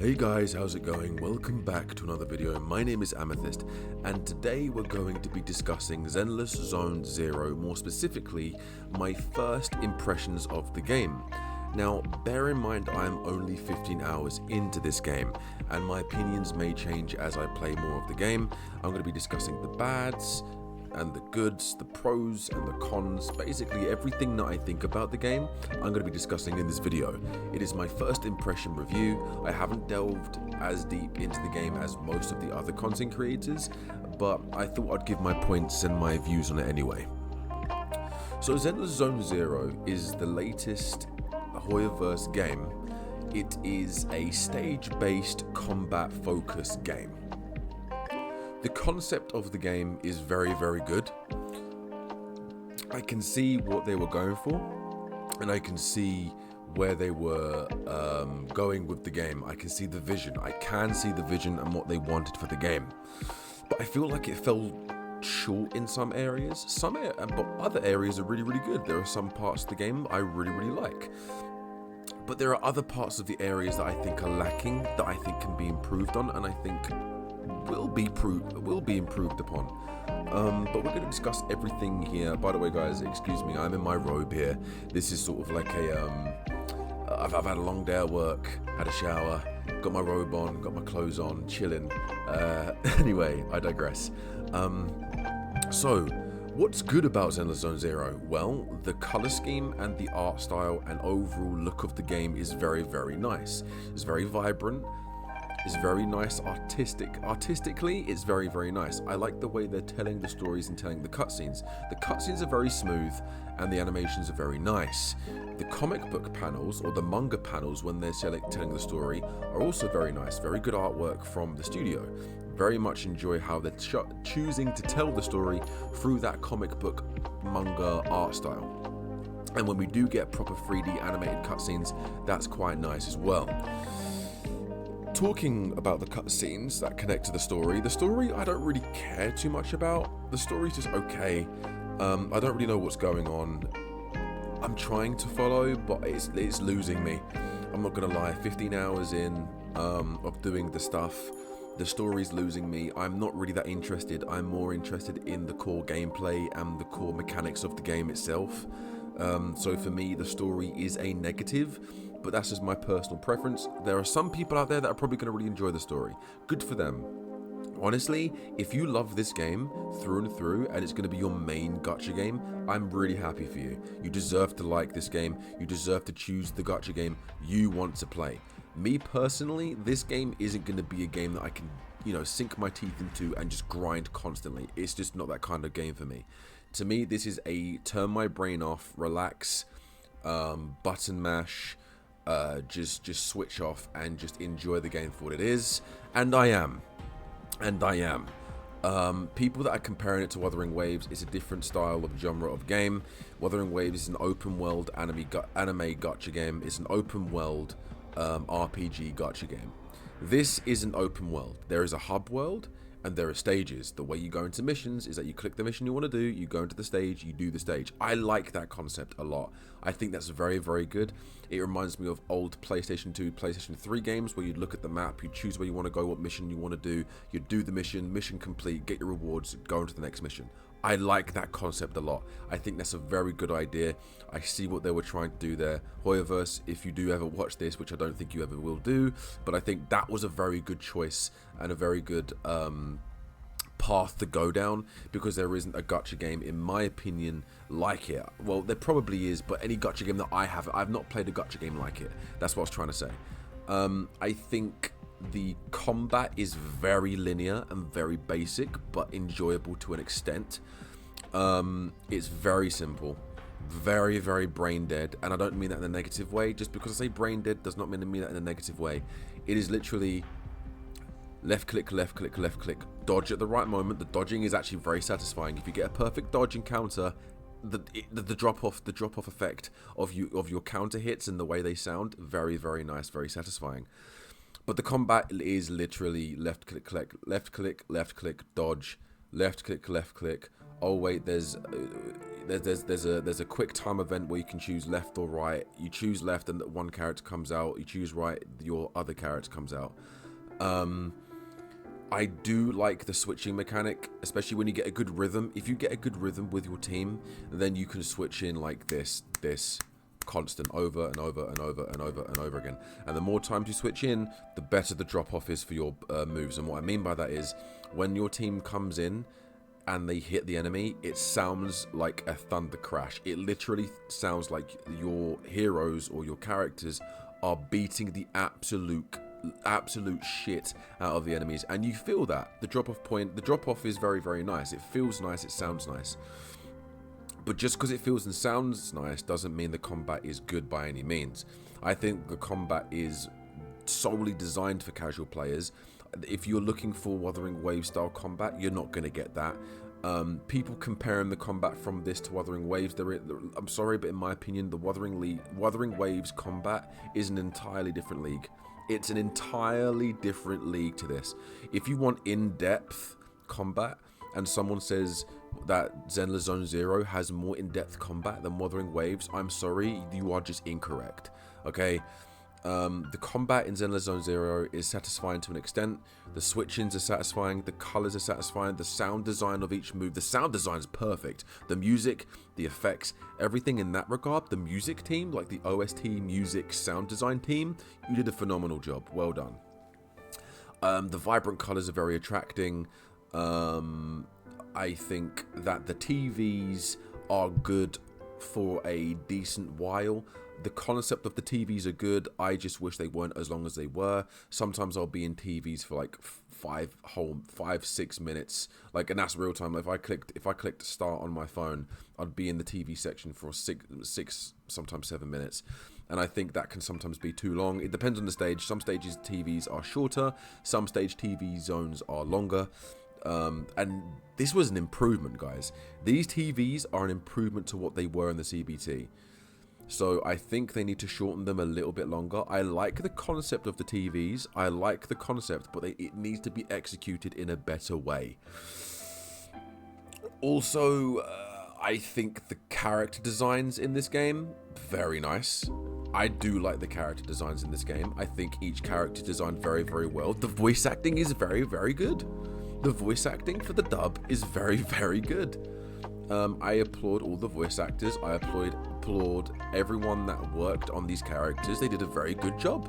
Hey guys, how's it going? Welcome back to another video. My name is Amethyst, and today we're going to be discussing Zenless Zone Zero, more specifically, my first impressions of the game. Now, bear in mind I'm only 15 hours into this game, and my opinions may change as I play more of the game. I'm going to be discussing the bads and the goods, the pros and the cons, basically everything that I think about the game, I'm going to be discussing in this video. It is my first impression review. I haven't delved as deep into the game as most of the other content creators, but I thought I'd give my points and my views on it anyway. So Zenless Zone Zero is the latest Hoyoverse game. It is a stage-based combat-focused game. The concept of the game is very, very good. I can see what they were going for, and I can see where they were going with the game. I can see the vision. I can see the vision and what they wanted for the game. But I feel like it fell short in some areas. But other areas are really, really good. There are some parts of the game I really, really like. But there are other parts of the areas that I think are lacking, that I think can be improved on, and I think will be improved upon. But we're going to discuss everything here. By the way, guys, excuse me, I'm in my robe here. This is sort of like I've had a long day at work, had a shower, got my robe on, got my clothes on, chilling. Anyway, I digress. So, what's good about Zenless Zone Zero? Well, the color scheme and the art style and overall look of the game is very, very nice. It's very vibrant. It's very nice artistically, it's very, very nice. I like the way they're telling the stories and telling the cutscenes. The cutscenes are very smooth and the animations are very nice. The comic book panels, or the manga panels when they're telling the story, are also very nice. Very good artwork from the studio. Very much enjoy how they're choosing to tell the story through that comic book manga art style. And when we do get proper 3D animated cutscenes, that's quite nice as well. Talking about the cutscenes that connect to the story I don't really care too much about. The story's just okay. I don't really know what's going on. I'm trying to follow, but it's losing me. I'm not gonna lie, 15 hours in of doing the stuff, the story's losing me. I'm not really that interested. I'm more interested in the core gameplay and the core mechanics of the game itself. So for me, the story is a negative, but that's just my personal preference. There are some people out there that are probably going to really enjoy the story. Good for them. Honestly, if you love this game through and through and it's going to be your main gacha game, I'm really happy for you. You deserve to like this game. You deserve to choose the gacha game you want to play. Me personally, this game isn't going to be a game that I can, sink my teeth into and just grind constantly. It's just not that kind of game for me. To me, this is a turn my brain off, relax, button mash, just switch off and just enjoy the game for what it is. And I am. People that are comparing it to Wuthering Waves is a different style of genre of game. Wuthering Waves is an open world anime gacha game. It's an open world RPG gacha game. This is an open world. There is a hub world and there are stages. The way you go into missions is that you click the mission you want to do, you go into the stage, you do the stage. I like that concept a lot. I think that's very, very good. It reminds me of old PlayStation 2, PlayStation 3 games where you'd look at the map, you choose where you want to go, what mission you want to do, you do the mission complete, get your rewards, go into the next mission. I like that concept a lot. I think that's a very good idea. I see what they were trying to do there. Hoyoverse, if you do ever watch this, which I don't think you ever will do, but I think that was a very good choice and a very good path to go down, because there isn't a gacha game, in my opinion, like it. Well, there probably is, but any gacha game that I've not played a gacha game like it. That's what I was trying to say. I think the combat is very linear and very basic, but enjoyable to an extent. It's very simple, very, very brain dead, and I don't mean that in a negative way. Just because I say brain dead does not mean that in a negative way. It is literally left click, left click, left click, dodge at the right moment. The dodging is actually very satisfying. If you get a perfect dodge encounter, the drop off effect of your counter hits and the way they sound, very, very nice, very satisfying. But the combat is literally left click, left click, left click, dodge, left click, oh wait, there's a quick time event where you can choose left or right. You choose left and one character comes out. You choose right, your other character comes out. I do like the switching mechanic, especially when you get a good rhythm. If you get a good rhythm with your team, then you can switch in like this constant over and over and over and over and over again. And the more times you switch in, the better the drop off is for your moves. And what I mean by that is when your team comes in and they hit the enemy, it sounds like a thunder crash. It literally sounds like your heroes or your characters are beating the absolute shit out of the enemies, and you feel that the drop off is very, very nice. It feels nice, it sounds nice, but just because it feels and sounds nice doesn't mean the combat is good by any means. I think the combat is solely designed for casual players. If you're looking for Wuthering Waves style combat, you're not going to get that. People comparing the combat from this to Wuthering Waves, I'm sorry, but in my opinion, the Wuthering Waves combat is an entirely different league. It's an entirely different league to this. If you want in-depth combat and someone says that Zenless Zone Zero has more in-depth combat than Wuthering Waves, I'm sorry, you are just incorrect. Okay? The combat in Zenless Zone Zero is satisfying to an extent. The switch-ins are satisfying. The colors are satisfying. The sound design of each move. The sound design is perfect. The music, the effects, everything in that regard. The music team, like the OST music sound design team, you did a phenomenal job. Well done. The vibrant colors are very attracting. I think that the TVs are good for a decent while. The concept of the TVs are good. I just wish they weren't as long as they were. Sometimes I'll be in TVs for like 5-6 minutes, like, and that's real time. If I clicked start on my phone, I'd be in the TV section for six, sometimes 7 minutes. And I think that can sometimes be too long. It depends on the stage. Some stages TVs are shorter. Some stage TV zones are longer. And this was an improvement, guys. These TVs are an improvement to what they were in the CBT. So I think they need to shorten them a little bit longer. I like the concept of the TVs. I like the concept, but it needs to be executed in a better way. Also, I think the character designs in this game, very nice. I do like the character designs in this game. I think each character designed very, very well. The voice acting is very, very good. The voice acting for the dub is very, very good. I applaud all the voice actors. I applaud everyone that worked on these characters. They did a very good job.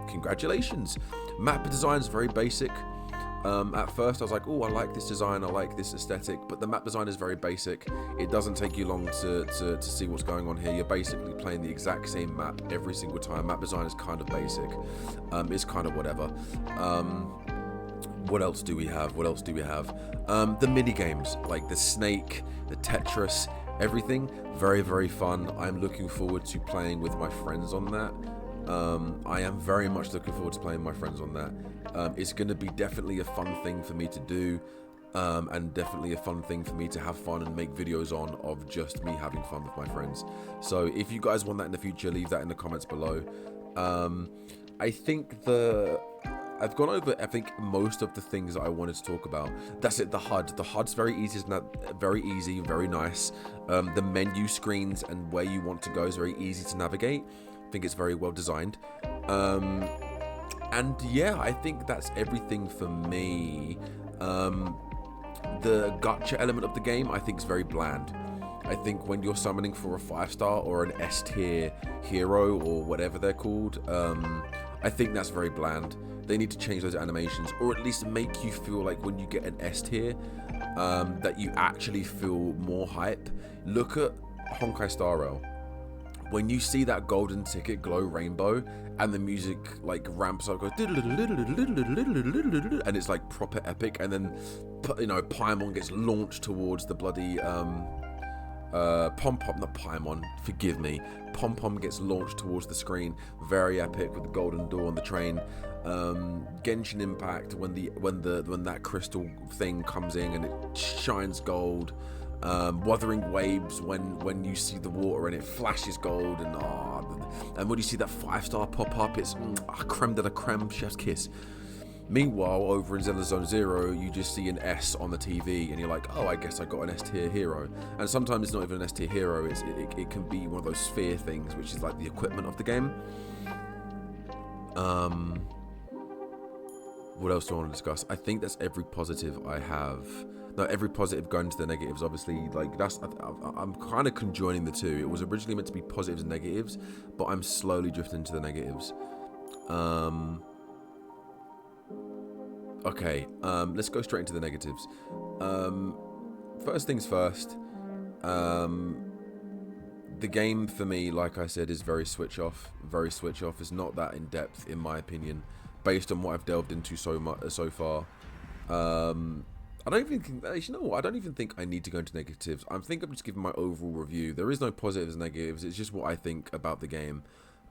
Congratulations. Map design is very basic. At first I was like, oh, I like this design, I like this aesthetic, but the map design is very basic. It doesn't take you long to see what's going on here. You're basically playing the exact same map every single time. Map design is kind of basic. It's kind of whatever. What else do we have? The mini games, like the Snake, the Tetris, everything, very, very fun. I'm looking forward to playing with my friends on that. I am very much looking forward to playing with my friends on that. It's going to be definitely a fun thing for me to do, and definitely a fun thing for me to have fun and make videos on, of just me having fun with my friends. So if you guys want that in the future, leave that in the comments below. I think I've gone over, I think, most of the things that I wanted to talk about. That's it. The HUD. The HUD's very easy, very nice. The menu screens and where you want to go is very easy to navigate. I think it's very well designed. And yeah, I think that's everything for me. The gacha element of the game, I think, is very bland. I think when you're summoning for a 5-star or an S-tier hero or whatever they're called, I think that's very bland. They need to change those animations, or at least make you feel like when you get an S-tier, that you actually feel more hype. Look at Honkai Star Rail. When you see that golden ticket glow rainbow and the music like ramps up, goes, and it's like proper epic, and then, you know, Paimon gets launched towards the bloody Pom-Pom, not Paimon, forgive me. Pom-Pom gets launched towards the screen, very epic, with the golden door on the train. Genshin Impact, when that crystal thing comes in and it shines gold. Wuthering Waves, when you see the water and it flashes gold, and when you see that 5-star pop up, it's creme de la creme, chef's kiss. Meanwhile, over in ZZZ Zone Zero, you just see an S on the TV, and you're like, oh, I guess I got an S tier hero. And sometimes it's not even an S tier hero; it can be one of those sphere things, which is like the equipment of the game. What else do I want to discuss? I think that's every positive I have. No, every positive going to the negatives. Obviously, like I'm kind of conjoining the two. It was originally meant to be positives and negatives, but I'm slowly drifting into the negatives. Okay, let's go straight into the negatives. First things first, the game for me, like I said, is very switch off. Very switch off. It's not that in depth, in my opinion, based on what I've delved into so far. I don't even think, you know what, I don't even think I need to go into negatives. I'm just giving my overall review. There is no positives and negatives. It's just what I think about the game.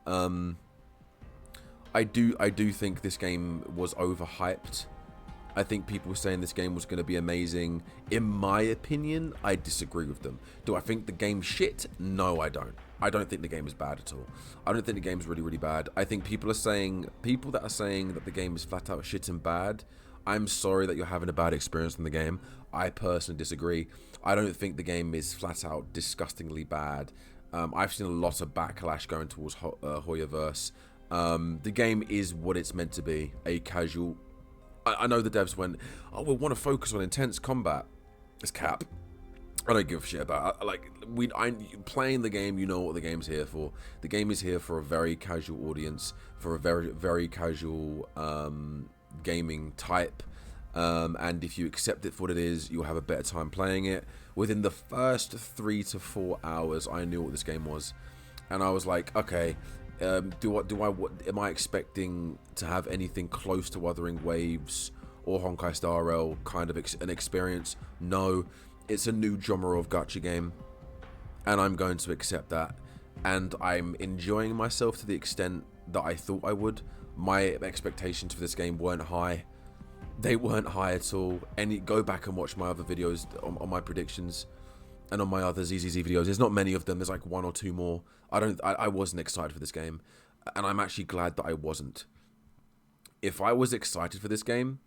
I do think this game was overhyped. I think people were saying this game was going to be amazing. In my opinion, I disagree with them. Do I think the game's shit? No, I don't. I don't think the game is bad at all. I don't think the game's really, really bad. I think people that are saying that the game is flat out shit and bad, I'm sorry that you're having a bad experience in the game. I personally disagree. I don't think the game is flat out disgustingly bad. I've seen a lot of backlash going towards Hoyoverse. The game is what it's meant to be, a casual... I know the devs went, oh, we want to focus on intense combat. It's cap. I don't give a shit about it. Playing the game, you know what the game's here for. The game is here for a very casual audience, for a very, very casual gaming type, and if you accept it for what it is, you'll have a better time playing it. Within the first 3 to 4 hours, I knew what this game was, and I was like, okay, am I expecting to have anything close to Wuthering Waves or Honkai Star Rail kind of an experience? No, it's a new genre of gacha game, and I'm going to accept that, and I'm enjoying myself to the extent that I thought I would. My expectations for this game weren't high. They weren't high at all. Go back and watch my other videos on my predictions and on my other ZZZ videos. There's not many of them. There's like 1 or 2 more. I wasn't excited for this game, and I'm actually glad that I wasn't. If I was excited for this game,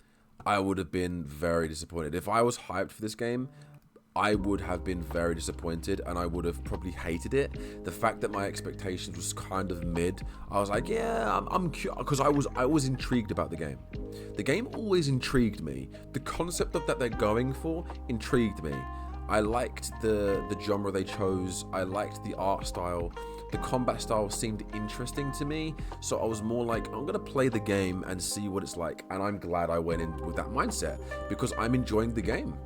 I would have been very disappointed. If I was hyped for this game, I would have been very disappointed, and I would have probably hated it. The fact that my expectations was kind of mid, I was like, yeah, I'm because I was intrigued about the game. The game always intrigued me. The concept of that they're going for intrigued me. I liked the genre they chose. I liked the art style. The combat style seemed interesting to me, so I was more like, I'm gonna play the game and see what it's like. And I'm glad I went in with that mindset, because I'm enjoying the game.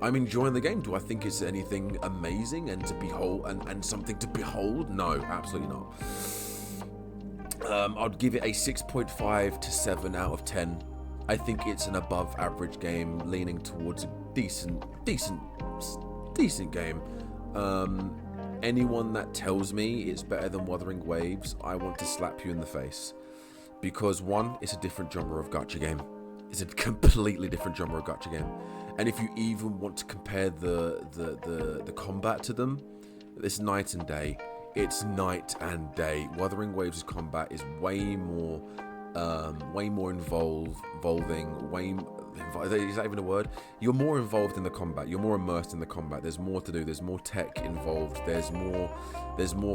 I'm enjoying the game. Do I think it's anything amazing and to behold and something to behold? No, absolutely not. I'd give it a 6.5 to 7 out of 10. I think it's an above average game, leaning towards a decent game. Anyone that tells me it's better than Wuthering Waves, I want to slap you in the face. Because one, it's a different genre of gacha game. It's a completely different genre of gacha game. And if you even want to compare the combat to them, it's night and day. It's night and day. Wuthering Waves' combat is way more involving. Is that even a word? You're more involved in the combat. You're more immersed in the combat. There's more to do. There's more tech involved. There's more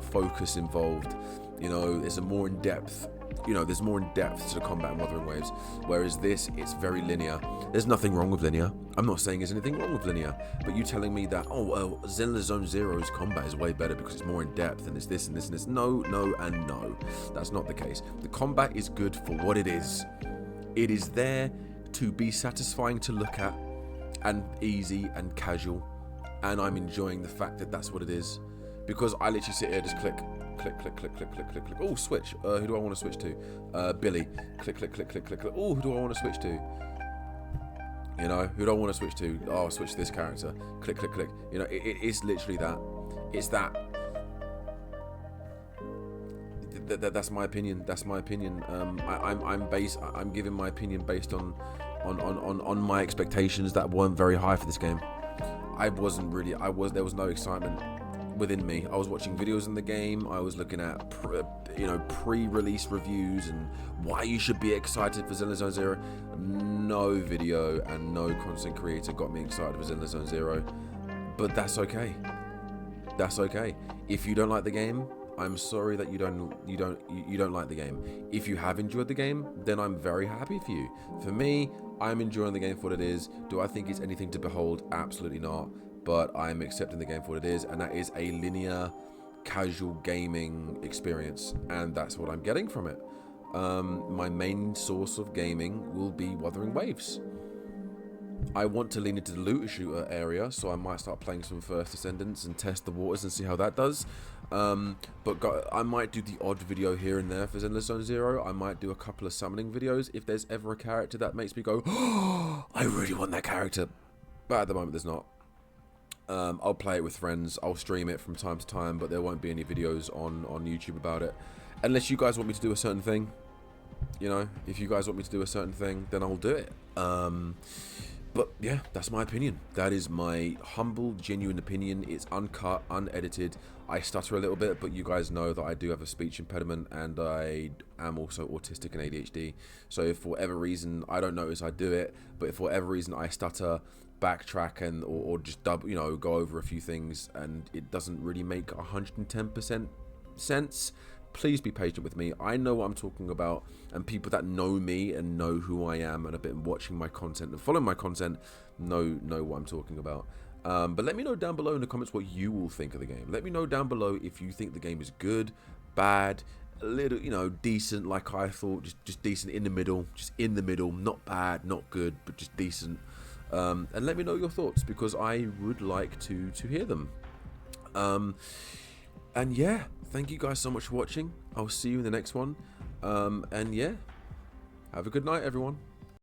focus involved. You know, there's a more in depth. You know, there's more in depth to the combat in Wuthering Waves. Whereas this, it's very linear. There's nothing wrong with linear. I'm not saying there's anything wrong with linear. But you telling me that, ZZZ Zone Zero's combat is way better because it's more in depth and it's this and this and this. No, and no. That's not the case. The combat is good for what it is. It is there to be satisfying to look at and easy and casual. And I'm enjoying the fact that that's what it is. Because I literally sit here, just click. Oh, switch. Who do I want to switch to? Billy. Click. Oh, who do I want to switch to? You know, who do I want to switch to? Oh, I'll switch to this character. Click. You know, it is literally that. It's that. That's my opinion. That's my opinion. I'm giving my opinion based on my expectations that weren't very high for this game. There was no excitement within me. I was watching videos in the game. I was looking at pre-release reviews and why you should be excited for ZZZ Zone Zero. No video and no content creator got me excited for ZZZ Zone Zero, but that's okay. That's okay. If you don't like the game, I'm sorry that you don't like the game. If you have enjoyed the game, then I'm very happy for you. For me, I'm enjoying the game for what it is. Do I think it's anything to behold? Absolutely not. But I'm accepting the game for what it is, and that is a linear, casual gaming experience, and that's what I'm getting from it. My main source of gaming will be Wuthering Waves. I want to lean into the looter shooter area, so I might start playing some First Descendants and test the waters and see how that does. I might do the odd video here and there for ZZZ Zone Zero. I might do a couple of summoning videos if there's ever a character that makes me go, oh, I really want that character. But at the moment, there's not. I'll play it with friends. I'll stream it from time to time, but there won't be any videos on YouTube about it. Unless you guys want me to do a certain thing. You know, if you guys want me to do a certain thing, then I'll do it. But yeah, that's my opinion. That is my humble, genuine opinion. It's uncut, unedited. I stutter a little bit, but you guys know that I do have a speech impediment, and I am also autistic and ADHD. So if for whatever reason, I don't notice I do it, but if for whatever reason I stutter, backtrack, and or just go over a few things, and it doesn't really make 110% sense, please be patient with me. I know what I'm talking about, and people that know me and know who I am and have been watching my content and following my content know what I'm talking about. But let me know down below in the comments what you will think of the game. Let me know down below if you think the game is good, bad, a little, decent, like I thought, just decent, in the middle, not bad, not good, but just decent. And let me know your thoughts, because I would like to hear them. And yeah, thank you guys so much for watching. I'll see you in the next one. And yeah, have a good night, everyone.